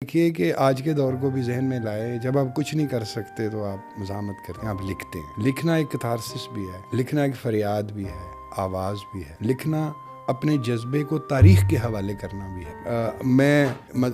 دیکھیے کہ آج کے دور کو بھی ذہن میں لائے، جب آپ کچھ نہیں کر سکتے تو آپ مزاحمت کرتے ہیں، آپ لکھتے ہیں۔ لکھنا ایک کتھارسس بھی ہے، لکھنا ایک فریاد بھی ہے، آواز بھی ہے۔ لکھنا اپنے جذبے کو تاریخ کے حوالے کرنا بھی ہے۔ میں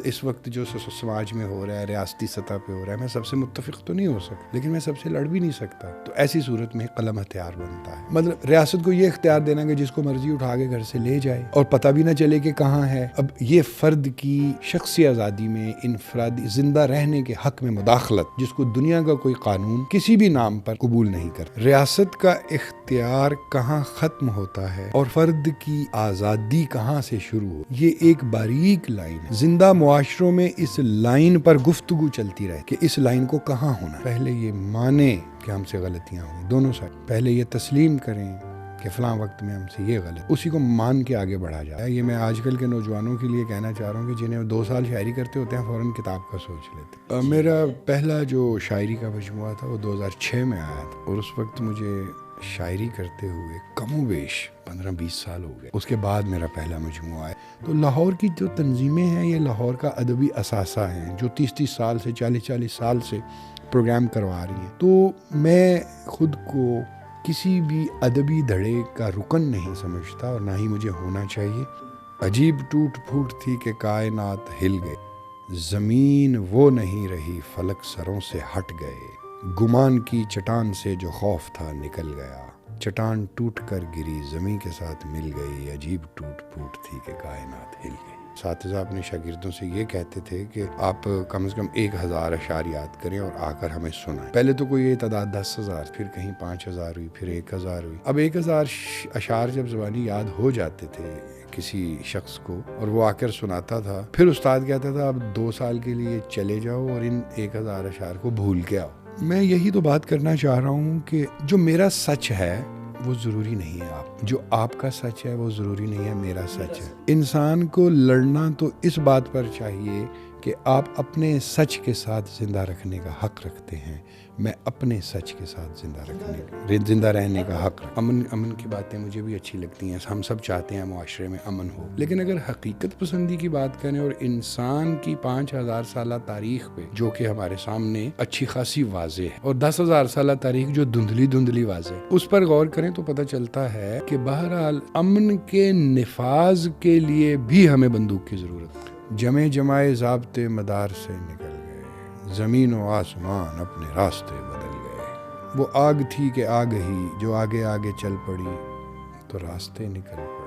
اس وقت جو سماج میں ہو رہا ہے، ریاستی سطح پہ ہو رہا ہے، میں سب سے متفق تو نہیں ہو سکتا، لیکن میں سب سے لڑ بھی نہیں سکتا۔ تو ایسی صورت میں قلم ہتھیار بنتا ہے۔ مطلب ریاست کو یہ اختیار دینا کہ جس کو مرضی اٹھا کے گھر سے لے جائے اور پتہ بھی نہ چلے کہ کہاں ہے۔ اب یہ فرد کی شخصی آزادی میں انفرادی زندہ رہنے کے حق میں مداخلت، جس کو دنیا کا کوئی قانون کسی بھی نام پر قبول نہیں کرتا۔ ریاست کا اختیار کہاں ختم ہوتا ہے اور فرد کی آزادی کہاں سے شروع ہو، یہ ایک باریک لائن ہے۔ زندہ معاشروں میں اس لائن پر گفتگو چلتی رہے کہ اس لائن کو کہاں ہونا ہے۔ پہلے یہ مانے کہ ہم سے غلطیاں ہوئی، دونوں سائڈ پہلے یہ تسلیم کریں کہ فلاں وقت میں ہم سے یہ غلط، اسی کو مان کے آگے بڑھا جائے۔ یہ میں آج کل کے نوجوانوں کے لیے کہنا چاہ رہا ہوں کہ جنہیں 2 سال شاعری کرتے ہوتے ہیں، فوراً کتاب کا سوچ لیتے ہیں۔ میرا پہلا جو شاعری کا مجموعہ تھا وہ 2006 میں آیا تھا، اور اس وقت مجھے شاعری کرتے ہوئے کم و بیش 15-20 سال ہو گئے۔ اس کے بعد میرا پہلا مجموعہ ہے۔ تو لاہور کی جو تنظیمیں ہیں، یہ لاہور کا ادبی اثاثہ ہیں، جو 30-30 سال سے 40-40 سال سے پروگرام کروا رہی ہیں۔ تو میں خود کو کسی بھی ادبی دھڑے کا رکن نہیں سمجھتا، اور نہ ہی مجھے ہونا چاہیے۔ عجیب ٹوٹ پھوٹ تھی کہ کائنات ہل گئے، زمین وہ نہیں رہی، فلک سروں سے ہٹ گئے، گمان کی چٹان سے جو خوف تھا نکل گیا، چٹان ٹوٹ کر گری، زمین کے ساتھ مل گئی، عجیب ٹوٹ پھوٹ تھی کہ کائنات ہل گئی۔ اساتذہ اپنے شاگردوں سے یہ کہتے تھے کہ آپ کم از کم 1000 اشعار یاد کریں اور آ کر ہمیں سنائیں۔ پہلے تو کوئی یہ تعداد 10,000، پھر کہیں 5,000 ہوئی، پھر 1,000 ہوئی۔ اب 1000 اشعار جب زبانی یاد ہو جاتے تھے کسی شخص کو اور وہ آ کر سناتا تھا، پھر استاد کہتا تھا اب 2 سال کے لیے چلے جاؤ اور ان 1000 اشعار کو بھول کے آؤ۔ میں یہی تو بات کرنا چاہ رہا ہوں کہ جو میرا سچ ہے وہ ضروری نہیں ہے جو آپ کا سچ ہے وہ ضروری نہیں ہے میرا سچ ہے۔ انسان کو لڑنا تو اس بات پر چاہیے کہ آپ اپنے سچ کے ساتھ زندہ رکھنے کا حق رکھتے ہیں، میں اپنے سچ کے ساتھ زندہ رہنے کا حق۔ امن کی باتیں مجھے بھی اچھی لگتی ہیں، ہم سب چاہتے ہیں معاشرے میں امن ہو، لیکن اگر حقیقت پسندی کی بات کریں اور انسان کی 5000 سالہ تاریخ پہ، جو کہ ہمارے سامنے اچھی خاصی واضح ہے، اور 10,000 سالہ تاریخ جو دھندلی واضح ہے، اس پر غور کریں تو پتہ چلتا ہے کہ بہرحال امن کے نفاذ کے لیے بھی ہمیں بندوق کی ضرورت ہے۔ جمائے ضابطے مدار سے نکل گئے، زمین و آسمان اپنے راستے بدل گئے، وہ آگ تھی کہ آگ ہی جو آگے چل پڑی تو راستے نکل پڑے۔